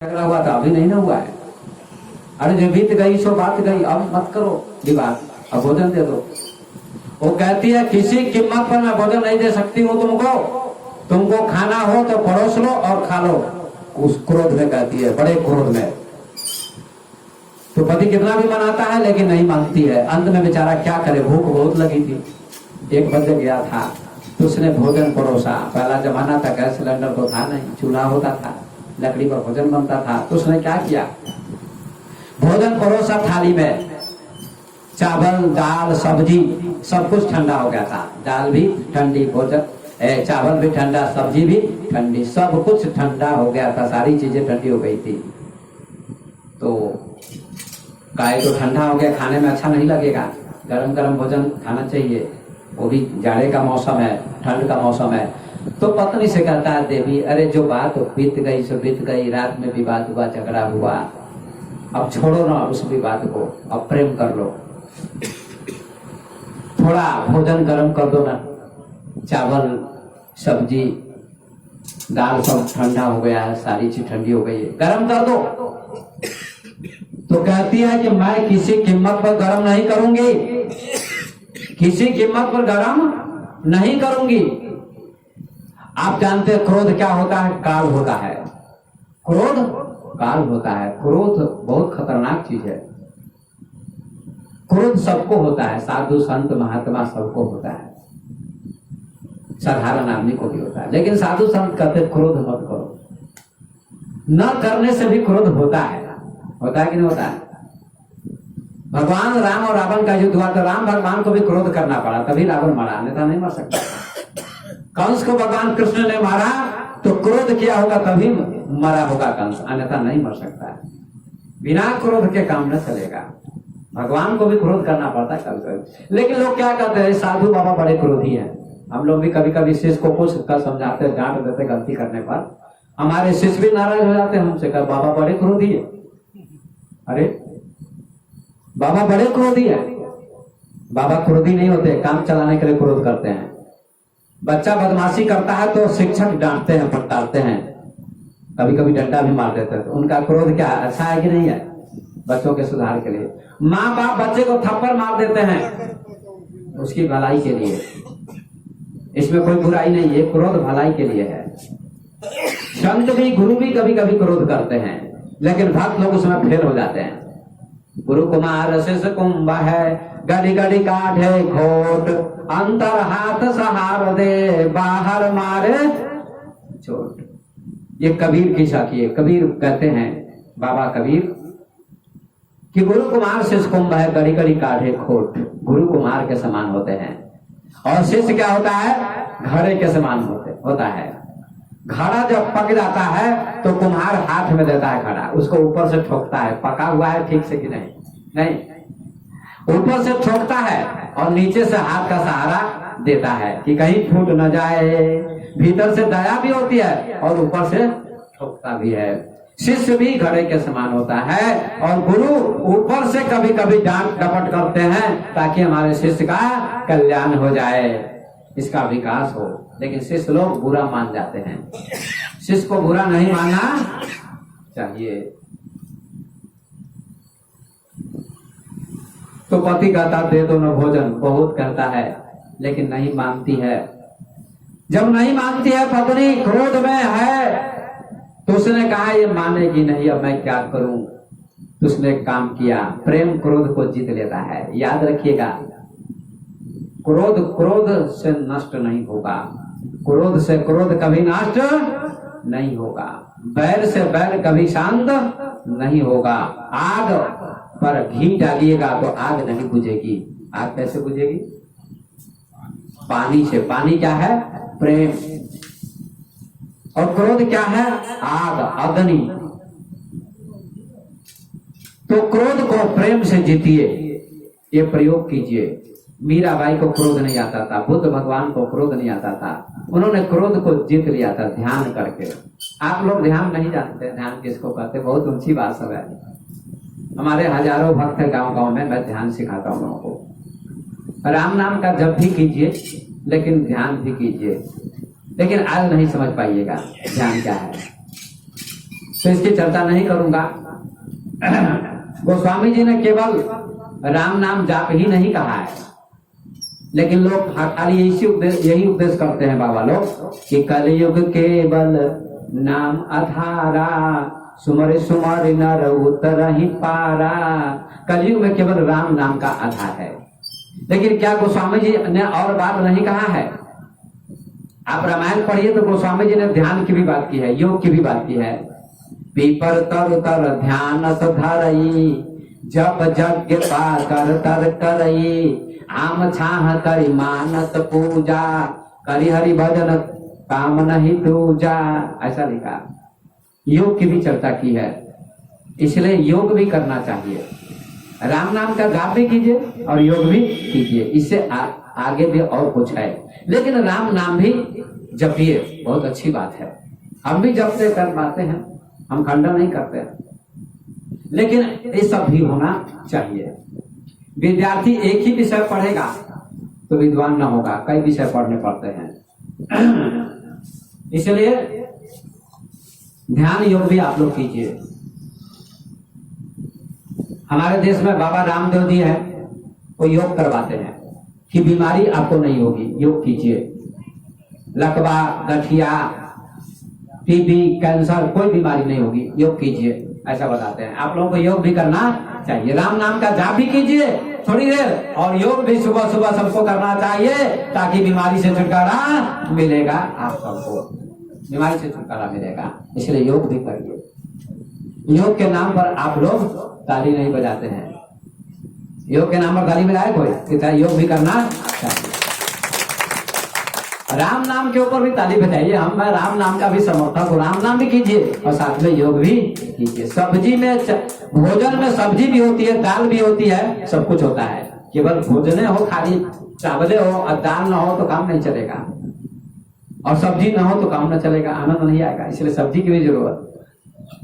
झगड़ा हुआ था, अभी नहीं ना हुआ है। अरे जो बीत गई सो बात गई, अब मत करो विवाद, अब भोजन दे दो। वो कहती है किसी कीमत पर मैं भोजन नहीं दे सकती हूँ तुमको, तुमको खाना हो तो परोस लो और खा लो। उस क्रोध में कहती है, बड़े क्रोध में। तो पति कितना भी मनाता है लेकिन नहीं मानती है। अंत में बेचारा क्या करे, भूख बहुत लगी थी, 1 बज गया था, तो उसने भोजन परोसा। पहला जमाना था, गैस सिलेंडर तो था नहीं, चूल्हा होता था, लकड़ी पर भोजन बनता था। तो उसने क्या किया, भोजन परोसा थाली में, चावल दाल सब्जी सब कुछ ठंडा हो गया था। दाल भी ठंडी, भोजन चावल भी ठंडा, सब्जी भी ठंडी, सब कुछ ठंडा हो गया था, सारी चीजें ठंडी हो गई थी। तो काय तो ठंडा हो गया, खाने में अच्छा नहीं लगेगा, गरम गरम भोजन खाना चाहिए, वो भी जाड़े का मौसम है, ठंड का मौसम है। तो पत्नी से कहता है, देवी अरे जो बात बीत गई सो बीत गई, रात में विवाद हुआ, झगड़ा हुआ, अब छोड़ो ना उस विवाद को, अब प्रेम कर लो, थोड़ा भोजन गर्म कर दो ना, चावल सब्जी दाल सब ठंडा हो गया है, सारी चीज ठंडी हो गई है, गर्म कर दो। तो कहती है कि मैं किसी कीमत पर गर्म नहीं करूंगी, किसी कीमत पर गर्म नहीं करूंगी। आप जानते हैं क्रोध क्या होता है, काल होता है, क्रोध काल होता है। क्रोध बहुत खतरनाक चीज है। क्रोध सबको होता है, साधु संत महात्मा सबको होता है, साधारण आदमी को भी होता है। लेकिन साधु संत कहते क्रोध मत करो, न करने से भी क्रोध होता है कि नहीं होता है। भगवान राम और रावण का युद्ध हुआ तो राम भगवान को भी क्रोध करना पड़ा, तभी रावण मरा, अन्यथा नहीं मर सकता। कंस को भगवान कृष्ण ने मारा तो क्रोध किया होगा तभी मरा होगा कंस, अन्यथा नहीं मर सकता है। बिना क्रोध के काम न चलेगा, भगवान को भी क्रोध करना पड़ता है कभी कभी। लेकिन लोग क्या कहते हैं, साधु बाबा बड़े क्रोधी हैं। हम लोग भी कभी कभी शिष्य को कुछ कर समझाते, डांट देते गलती करने पर, हमारे शिष्य भी नाराज हो जाते हैं हमसे, कहा बाबा बड़े क्रोधी है। अरे बाबा बड़े क्रोधी है, बाबा क्रोधी नहीं होते, काम चलाने के लिए क्रोध करते हैं। बच्चा बदमाशी करता है तो शिक्षक डांटते हैं, फटकारते हैं, कभी कभी डंडा भी मार देते हैं। तो उनका क्रोध क्या अच्छा है कि नहीं है, बच्चों के सुधार के लिए। माँ बाप बच्चे को थप्पड़ मार देते हैं उसकी भलाई के लिए, इसमें कोई बुराई नहीं है, क्रोध भलाई के लिए है। संत भी गुरु भी कभी कभी क्रोध करते हैं, लेकिन भक्त लोग उसमें फेल हो जाते हैं। गुरु कुमार शिष्य कुंभ है, गड़ी गड़ी काढ़े खोट, अंतर हाथ सहार दे, बाहर मारे चोट। ये कबीर की साखी है। कबीर कहते हैं, बाबा कबीर, कि गुरु कुमार शिष्य कुंभ है, गड़ी गड़ी काढ़े खोट। गुरु कुमार के समान होते हैं और शिष्य क्या होता है, घड़े के समान होता है। घड़ा जब पक जाता है तो कुम्हार हाथ में देता है घड़ा, उसको ऊपर से ठोकता है, पका हुआ है ठीक से कि नहीं, ऊपर से ठोकता है और नीचे से हाथ का सहारा देता है कि कहीं फूट न जाए। भीतर से दया भी होती है और ऊपर से ठोकता भी है। शिष्य भी घड़े के समान होता है और गुरु ऊपर से कभी कभी डांट डपट करते हैं ताकि हमारे शिष्य का कल्याण हो जाए, इसका विकास हो। लेकिन शिष्य लोग बुरा मान जाते हैं, शिष्य को बुरा नहीं मानना चाहिए। तो पति कहता दे दो न भोजन, बहुत कहता है लेकिन नहीं मानती है। जब नहीं मानती है पत्नी, क्रोध में है, तो उसने कहा ये मानेगी नहीं, अब मैं क्या करूं। तो उसने काम किया, प्रेम क्रोध को जीत लेता है। याद रखिएगा, क्रोध से नष्ट नहीं होगा, क्रोध से क्रोध कभी नष्ट नहीं होगा, बैर से बैर कभी शांत नहीं होगा। आग पर घी डालिएगा तो आग नहीं बुझेगी। आग कैसे बुझेगी, पानी से। पानी क्या है, प्रेम, और क्रोध क्या है, आग, अग्नि। तो क्रोध को प्रेम से जीतिए, ये प्रयोग कीजिए। मीराबाई को क्रोध नहीं आता था, बुद्ध भगवान को क्रोध नहीं आता था, उन्होंने क्रोध को जीत लिया था ध्यान करके। आप लोग ध्यान नहीं जानते, ध्यान किसको कहते, बहुत ऊंची बात सब है। हमारे हजारों भक्त है गांव गांव में, मैं ध्यान सिखाता हूं लोगों को। राम नाम का जप भी कीजिए लेकिन ध्यान भी कीजिए, लेकिन आज नहीं समझ पाइएगा ध्यान क्या है। तो इसकी चर्चा नहीं करूंगा। गोस्वामी जी ने केवल राम नाम जाप ही नहीं कहा है, लेकिन लोग खाली यही उपदेश करते हैं बाबा लोग कि कलयुग केवल नाम आधारा, सुमर सुमर नर उतर ही पारा। कलयुग में केवल राम नाम का आधार है। लेकिन क्या गोस्वामी जी ने और बात नहीं कहा है? आप रामायण पढ़िए तो गोस्वामी जी ने ध्यान की भी बात की है, योग की भी बात की है। पीपर तर तर ध्यान धरई, जब यज्ञ पाकर तर करई, आम छाह करी मानत पूजा, करी हरि भजन काम नहीं दूजा। ऐसा लिखा। योग की भी चर्चा की है, इसलिए योग भी करना चाहिए। राम नाम का जाप भी कीजिए और योग भी कीजिए। इससे आगे भी और कुछ है, लेकिन राम नाम भी जपिए, बहुत अच्छी बात है। हम भी जपते कर पाते हैं, हम खंडन नहीं करते हैं, लेकिन ये सब भी होना चाहिए। विद्यार्थी एक ही विषय पढ़ेगा तो विद्वान न होगा, कई विषय पढ़ने पड़ते हैं। इसलिए ध्यान योग भी आप लोग कीजिए। हमारे देश में बाबा रामदेव जी है, वो योग करवाते हैं कि बीमारी आपको नहीं होगी, योग कीजिए। लकवा, गठिया, टीबी, कैंसर, कोई बीमारी नहीं होगी, योग कीजिए, ऐसा बताते हैं। आप लोगों को योग भी करना चाहिए। राम नाम का जाप भी कीजिए थोड़ी देर, और योग भी सुबह सुबह सबको करना चाहिए, ताकि बीमारी से छुटकारा मिलेगा। आप सबको बीमारी से छुटकारा मिलेगा, इसलिए योग भी करिए। योग के नाम पर आप लोग ताली नहीं बजाते हैं। योग के नाम पर ताली बजाए कोई? योग भी करना चाहिए। राम नाम के ऊपर भी ताली बजाइए। हम राम नाम का भी समर्थक हूँ। राम नाम भी कीजिए और साथ में योग भी कीजिए। सब्जी में, भोजन में सब्जी भी होती है, दाल भी होती है, सब कुछ होता है। केवल भोजने हो, खाली चावले हो और दाल ना हो तो काम नहीं चलेगा, और सब्जी ना हो तो काम न चलेगा, आनंद नहीं आएगा। इसलिए सब्जी की भी जरूरत,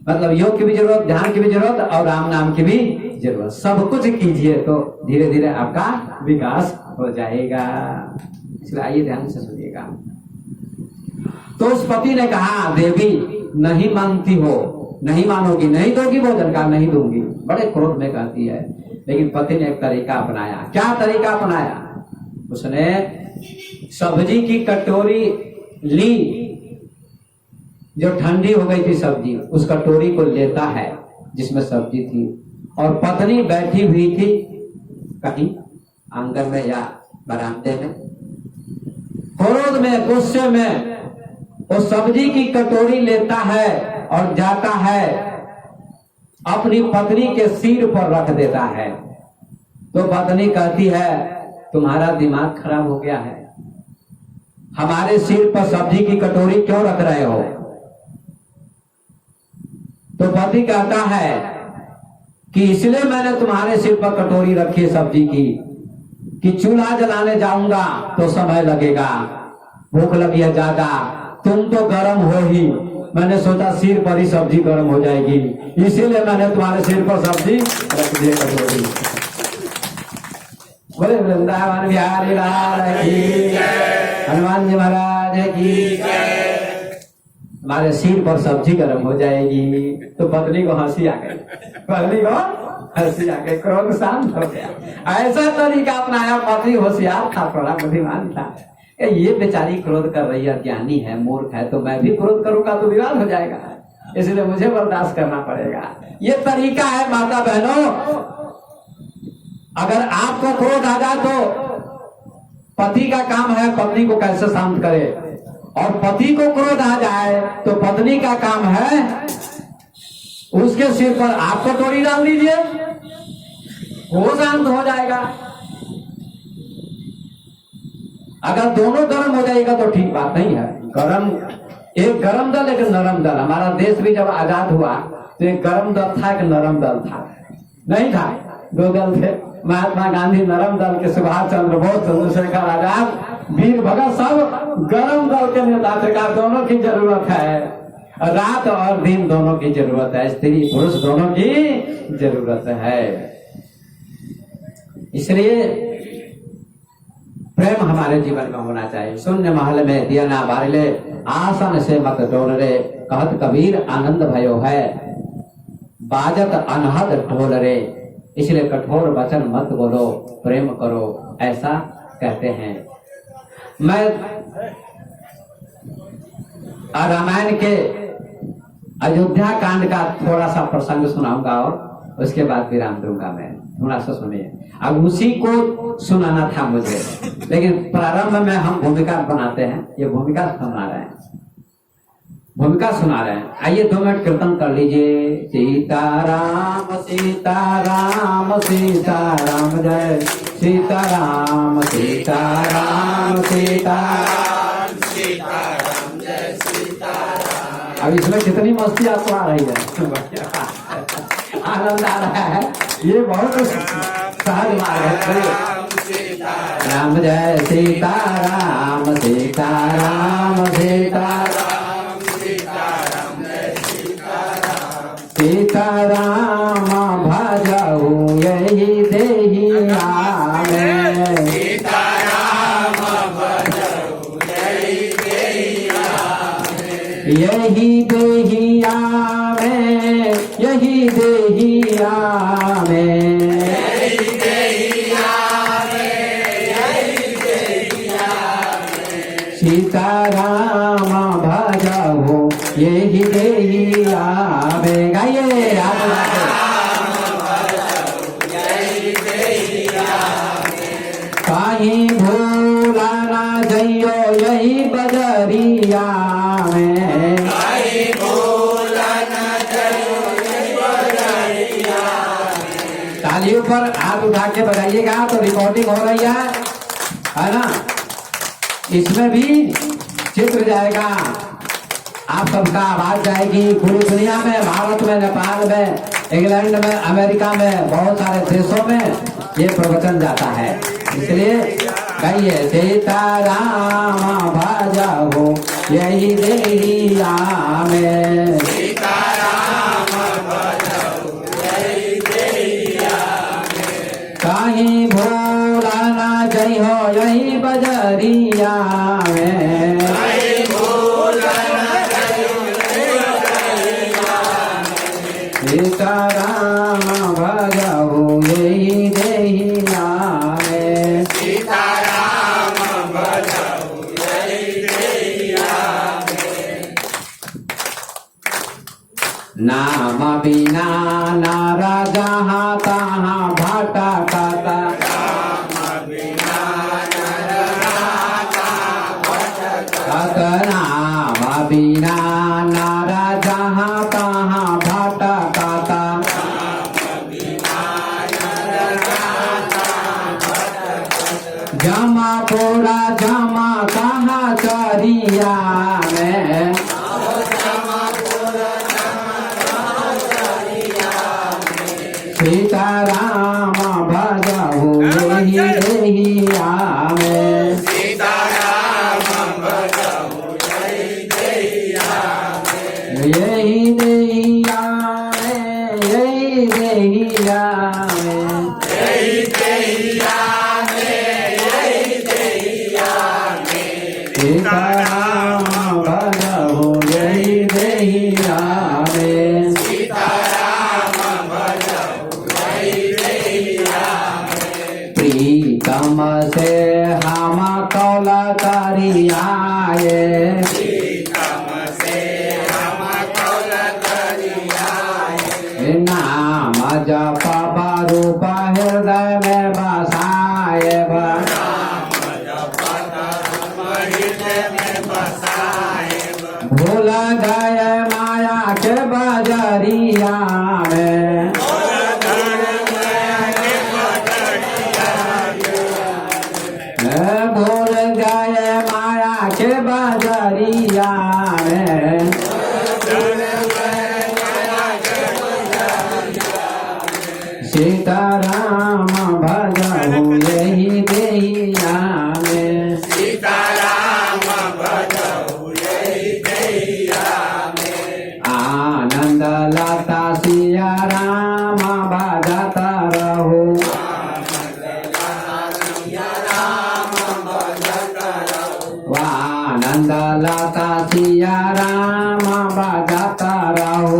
मतलब योग की भी जरूरत, ध्यान की भी जरूरत और राम नाम की भी जरूरत। सब कुछ कीजिए तो धीरे धीरे आपका विकास हो जाएगा। इसलिए आइए ध्यान से सुनिएगा। तो उस पति ने कहा, देवी नहीं मानती हो, नहीं मानोगी, नहीं दोगी भोजन का? नहीं दूंगी। बड़े क्रोध में कहती है। लेकिन पति ने एक तरीका अपनाया। क्या तरीका अपनाया? उसने सब्जी की कटोरी ली, जो ठंडी हो गई थी सब्जी, उस कटोरी को लेता है जिसमें सब्जी थी, और पत्नी बैठी हुई थी कहीं आंगन में या बरामदे में। क्रोध में, गुस्से में वो सब्जी की कटोरी लेता है और जाता है, अपनी पत्नी के सिर पर रख देता है। तो पत्नी कहती है, तुम्हारा दिमाग खराब हो गया है, हमारे सिर पर सब्जी की कटोरी क्यों रख रहे हो? तो पति कहता है कि इसलिए मैंने तुम्हारे सिर पर कटोरी रखी है सब्जी की, कि चूल्हा जलाने जाऊंगा तो समय लगेगा, भूख लगी है ज्यादा, तुम तो गर्म हो ही, मैंने सोचा सिर पर ही सब्जी गर्म हो जाएगी, इसीलिए मैंने तुम्हारे सिर पर सब्जी रख दी कटोरी। बोले वृंदावन बिहारी लाल की, हनुमान जी महाराज की, हमारे सिर पर सब्जी गर्म हो जाएगी। तो पत्नी को हंसी आ गई, पत्नी को हंसी आ गई, क्रोध शांत हो गया। ऐसा तरीका अपनाया। पत्नी होशियार था, थोड़ा बुद्धिमान था। ये बेचारी क्रोध कर रही है, ज्ञानी है, मूर्ख है, तो मैं भी क्रोध करूंगा तो विवाद हो जाएगा, इसलिए मुझे बर्दाश्त करना पड़ेगा। ये तरीका है माता बहनों। अगर आपको क्रोध आ जाए तो पति का काम है पत्नी को कैसे शांत करे, और पति को क्रोध आ जाए तो पत्नी का काम है उसके सिर पर आप कटोरी डाल दीजिए, वो शांत हो जाएगा। अगर दोनों गर्म हो जाएगा तो ठीक बात नहीं है। गर्म, एक गर्म दल, एक नरम दल। हमारा देश भी जब आजाद हुआ तो एक गर्म दल था, एक नरम दल था, नहीं था, दो दल थे। महात्मा गांधी नरम दल के, सुभाष चंद्र बोस, चंद्रशेखर आजाद, वीर भगत, सब गर्म दल के नेता थे। दोनों की जरूरत है, रात और दिन दोनों की जरूरत है, स्त्री पुरुष दोनों की जरूरत है। इसलिए प्रेम हमारे जीवन में होना चाहिए। शून्य महल में दिया ना बारले, आसन से मत डोल रे, कहत कबीर आनंद भयो है, बाजत अनहद ढोल रे, इसलिए कठोर वचन मत बोलो, प्रेम करो, ऐसा कहते हैं। मैं रामायण के अयोध्या कांड का थोड़ा सा प्रसंग सुनाऊंगा और उसके बाद विराम दूंगा। मैं थोड़ा सा सुनिए, अब उसी को सुनाना था मुझे, लेकिन प्रारंभ में हम भूमिका बनाते हैं, ये भूमिका सुना रहे हैं, भूमिका सुना रहे हैं। आइए 2 मिनट कीर्तन कर लीजिए। सीताराम सीताराम सीताराम, जय सीताराम सीताराम सीताराम सीताराम, जय सीताराम। अब इसमें कितनी मस्ती आपको आ रही है, आनंद आ रहा है, ये बहुत सहज मार्ग है। राम जय सीताराम सीताराम सीताराम सीताराम, जय सीताराम। सीताराम भजहु यही देहिया में, सीताराम भजहु यही देहिया में, यही देहिया में, यही देहिया में, यही देहिया में, यही देहिया में, सीताराम भजहु यही देहिया में। गाइए कहीं भूला ना जइयो यही बजरिया में, कहीं भूला ना जइयो यही बजरिया में। तालियों पर हाथ उठा के बजाइएगा तो रिकॉर्डिंग हो रही है ना, इसमें भी चित्र जाएगा, आप सबका आवाज जाएगी पूरी दुनिया में, भारत में, नेपाल में, इंग्लैंड में, अमेरिका में, बहुत सारे देशों में ये प्रवचन जाता है। इसलिए कहिए सीताराम भजहु यही देहिया में, सीताराम भजहु यही देहिया में, कहीं भूला ना जइहो यही बजरिया में, कहीं भूला ना जइहो यही बजरिया में, सीताराम भजहु यही देहिया में, सीताराम भजहु यही देहिया में। नाम बिना नारा जहाँ तहाँ भटकता, नाम बिना नारा तहाँ भटकता, नाम बिना नारा जहाँ तहाँ भटकता, जमा पूरा जमा कहाँ चरिया में, सीताराम भजहु यही देहिया में, सीताराम भजहु यही देहिया में, यही देहिया में, यही देहिया में, यही देहिया में, यही देहिया में, सीताराम भजहु यही देहिया में, सीताराम भजहु यही देहिया में। प्रीतम से हम कौला करियाए, प्रीतम से हम कौला करियाए, नाम जप रूप हृदय में बसाए, नाम जप हृदय में बसाए, भूल गए माया के बजरिया में, भूल गए माया के बजरिया में, सीताराम भजहु यही देहिया में, सीताराम भजहु यही देहिया में। आनंद लता सिया राम भजत रहु, आनंद लता सिया राम बजाता रहो।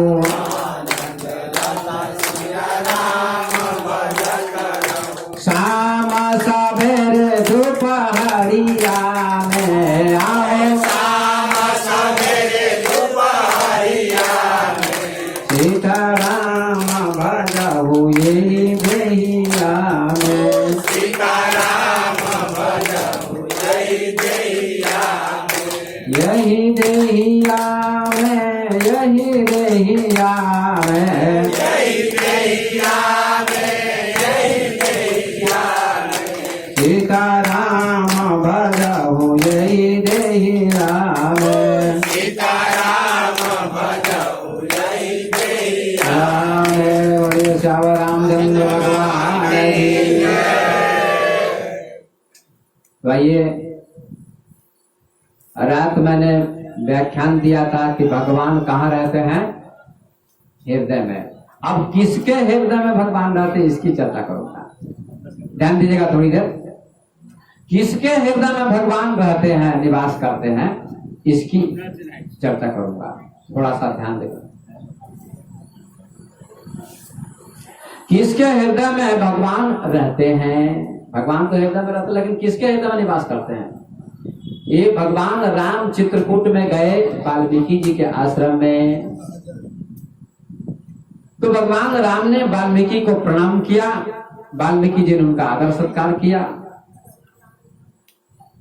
शाम सवेरे दोपहरिया में आओ, शाम सवेरे दोपहरिया में सीताराम भजहु यही देहिया में। सीताराम भजहु यही देहिया में। यही देहिया में, यही देहिया में, यही देहिया में, यही देहिया में। सीताराम भजहु यही देहिया में। सीताराम भजहु यही देहिया रामे बोलिए श्याम रामचंद्र भगवान की जय। भाइये, रात मैंने व्याख्यान दिया था कि भगवान कहाँ रहते हैं? हृदय में। अब किसके हृदय में भगवान रहते हैं इसकी चर्चा करूंगा, ध्यान दीजिएगा थोड़ी देर। किसके हृदय में भगवान रहते हैं, निवास करते हैं, इसकी चर्चा करूंगा, थोड़ा सा ध्यान देगा। किसके हृदय में भगवान रहते हैं? भगवान तो हृदय में रहते हैं, लेकिन किसके हृदय में निवास करते हैं? ये भगवान राम चित्रकूट में गए वाल्मीकि जी के आश्रम में, तो भगवान राम ने वाल्मीकि को प्रणाम किया। वाल्मीकि जी ने उनका आदर सत्कार किया।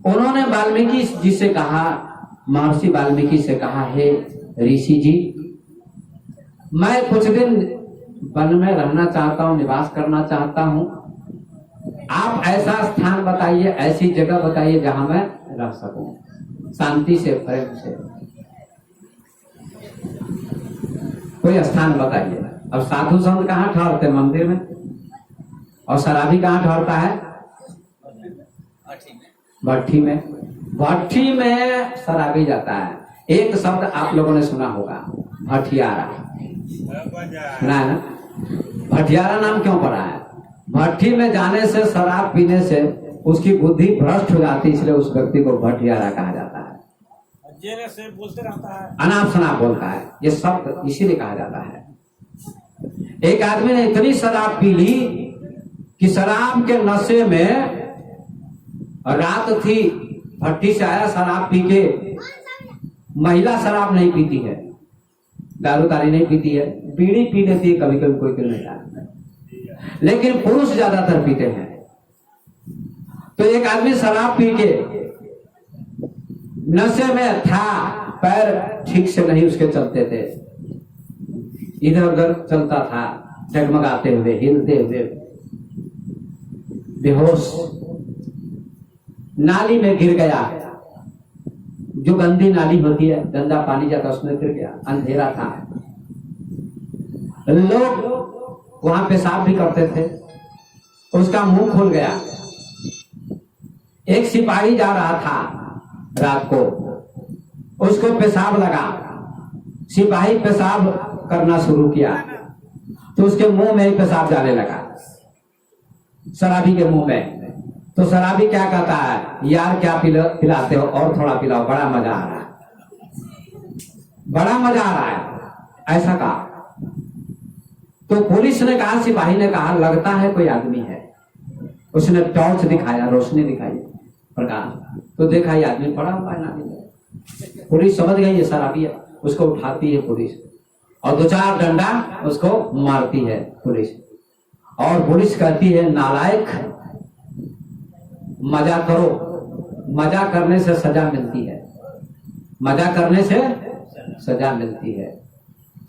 उन्होंने वाल्मीकि जी से कहा, महर्षि वाल्मीकि से कहा, हे ऋषि जी, मैं कुछ दिन वन में रहना चाहता हूँ, निवास करना चाहता हूँ। आप ऐसा स्थान बताइए, ऐसी जगह बताइए जहां मैं रह सकूं शांति से, प्रेम से। कोई स्थान बताइए। अब साधु संत कहाँ ठहरते? मंदिर में। और शराबी कहाँ ठहरता है? भट्ठी में। भट्ठी में शराबी जाता है। एक शब्द आप लोगों ने सुना होगा, भटियारा। सुना है ना? भटियारा नाम क्यों पड़ा है? भट्ठी में जाने से, शराब पीने से उसकी बुद्धि भ्रष्ट हो जाती है, इसलिए उस व्यक्ति को भटियारा कहा जाता है। से बोलते रहता है, अनाप शनाप बोलता है, ये शब्द इसीलिए कहा जाता है। एक आदमी ने इतनी शराब पी ली कि शराब के नशे में, रात थी, भट्टी से आया शराब पी के। महिला शराब नहीं पीती है, दारू तारी नहीं पीती है, बीड़ी पी लेती है कभी कभी, कोई महिला, लेकिन पुरुष ज्यादातर पीते हैं। तो एक आदमी शराब पी के नशे में था, पैर ठीक से नहीं उसके चलते थे, इधर उधर चलता था, डगमगाते हुए, हिलते हुए, बेहोश, नाली में गिर गया। जो गंदी नाली होती है, गंदा पानी जाता, उसमें गिर गया। अंधेरा था, लोग वहां पेशाब भी करते थे। उसका मुंह खुल गया। एक सिपाही जा रहा था रात को, उसको पेशाब लगा। सिपाही पेशाब करना शुरू किया तो उसके मुंह में ही पेशाब जाने लगा, शराबी के मुंह में। तो शराबी क्या कहता है, यार क्या पिलाते हो, और थोड़ा पिलाओ, बड़ा मजा आ रहा है, बड़ा मजा आ रहा है, ऐसा कहा। तो पुलिस ने कहा, सिपाही ने कहा, लगता है कोई आदमी है। उसने टॉर्च दिखाया, रोशनी दिखाई, प्रकाश, तो देखा ये आदमी पड़ा हुआ है नाली में। पुलिस समझ गई ये शराबी है, उसको उठाती है पुलिस और 2-4 डंडा उसको मारती है पुलिस। और पुलिस कहती है, नालायक, मजा करो, मजा करने से सजा मिलती है, मजा करने से सजा मिलती है।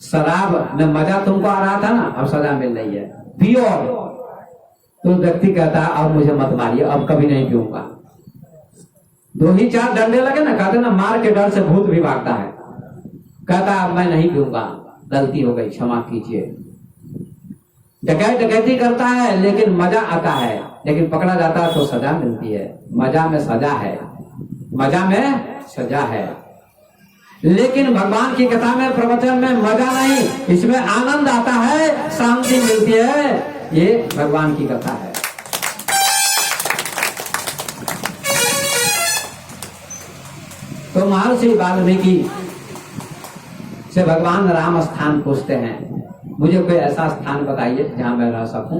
शराब में मजा तुमको आ रहा था ना, अब सजा मिल रही है, पियो। तो व्यक्ति कहता है, अब मुझे मत मारिए, अब कभी नहीं पीऊंगा। 2-4 डंडे लगे ना, कहते ना, मार के डर से भूत भी भागता है। कहता अब मैं नहीं पीऊंगा, गलती हो गई, क्षमा कीजिए। डकैती करता है लेकिन मजा आता है, लेकिन पकड़ा जाता है तो सजा मिलती है। मजा में सजा है, मजा में सजा है। लेकिन भगवान की कथा में, प्रवचन में मजा नहीं, इसमें आनंद आता है, शांति मिलती है। ये भगवान की कथा है। तो महर्षि वाल्मीकि से भगवान राम स्थान पूछते हैं, मुझे कोई ऐसा स्थान बताइए जहां मैं रह सकूं।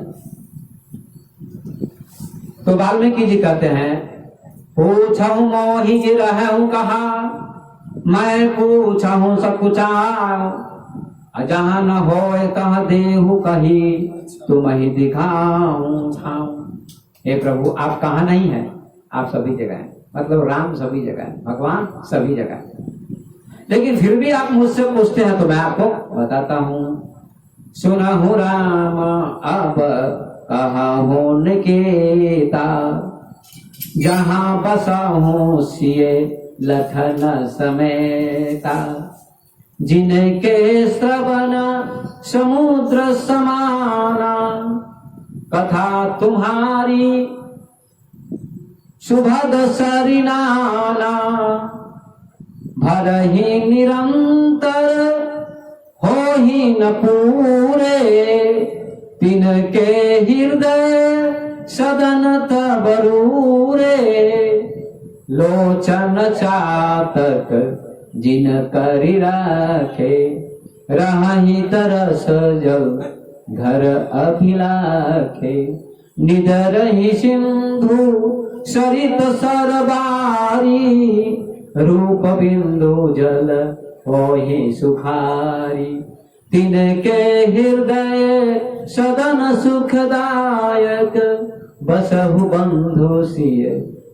तो वाल्मीकि जी कहते हैं, पूछऊं मोहि जी रहूं कहा, मैं पूछऊं सब कुछ जहां न होए तह देहु कही, तुम ही दिखाऊं छाऊं। हे प्रभु आप कहाँ नहीं है, आप सभी जगह हैं, मतलब राम सभी जगह है, भगवान सभी जगह है। लेकिन फिर भी आप मुझसे पूछते हैं तो मैं आपको बताता हूं। सुनहु राम अब कहा हो निकेता, जहां बसा हूं सिए लखन समेता, जिनके श्रवण समुद्र समाना, कथा तुम्हारी सुभद सरिनाना, भर ही निरंतर हो ही न पूरे, तिनके हृदय सदन तबरूरे, लोचन चातक जिन करि राखे, रहि तरस जल घर अभिलाखे, निदरहि सिंधु सरित सरबारी, रूप बिंदु जल होहि सुखारी, तिनके हृदय सदन सुखदायक, बसहु बंधु सिय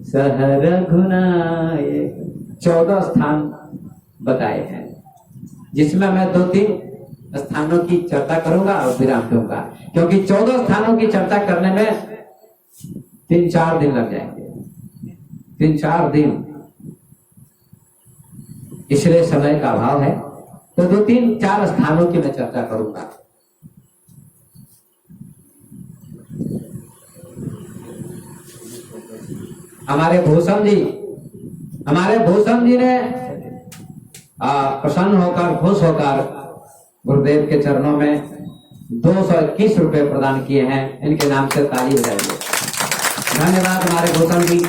सहर घुनायक। 14 स्थान बताए हैं, जिसमें मैं 2-3 स्थानों की चर्चा करूंगा और विराम दूंगा, क्योंकि 14 स्थानों की चर्चा करने में 3-4 दिन लग जाएंगे, 3-4 दिन, इसलिए समय का अभाव है। तो 2-3-4 स्थानों की मैं चर्चा करूंगा। हमारे भूषण जी ने प्रसन्न होकर, खुश होकर गुरुदेव के चरणों में 221 रुपए प्रदान किए हैं। इनके नाम से ताली बजाइए। धन्यवाद हमारे भूषण जी।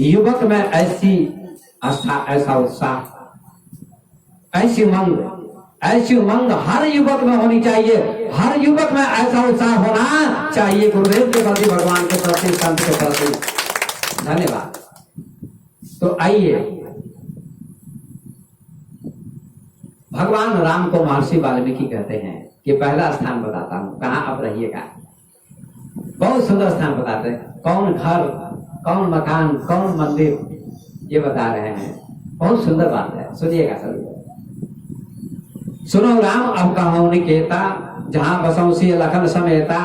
युवक में ऐसी आस्था, ऐसा उत्साह, ऐसी उमंग हर युवक में होनी चाहिए। हर युवक में ऐसा उत्साह होना चाहिए, गुरुदेव के प्रति, भगवान के प्रति, संत के प्रति। धन्यवाद। तो आइए, भगवान राम को महर्षि वाल्मीकि कहते हैं कि पहला स्थान बताता हूं, कहाँ आप रहिएगा। बहुत सुंदर स्थान बताते हैं, कौन घर, कौन मकान, कौन मंदिर, ये बता रहे हैं। बहुत सुंदर बात है, सुनिएगा सभी। सुनो राम अब कहूं निकेता, जहां बसों सी लखन समेता।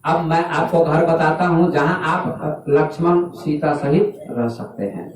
अब मैं आपको घर बताता हूं जहां आप लक्ष्मण सीता सहित रह सकते हैं।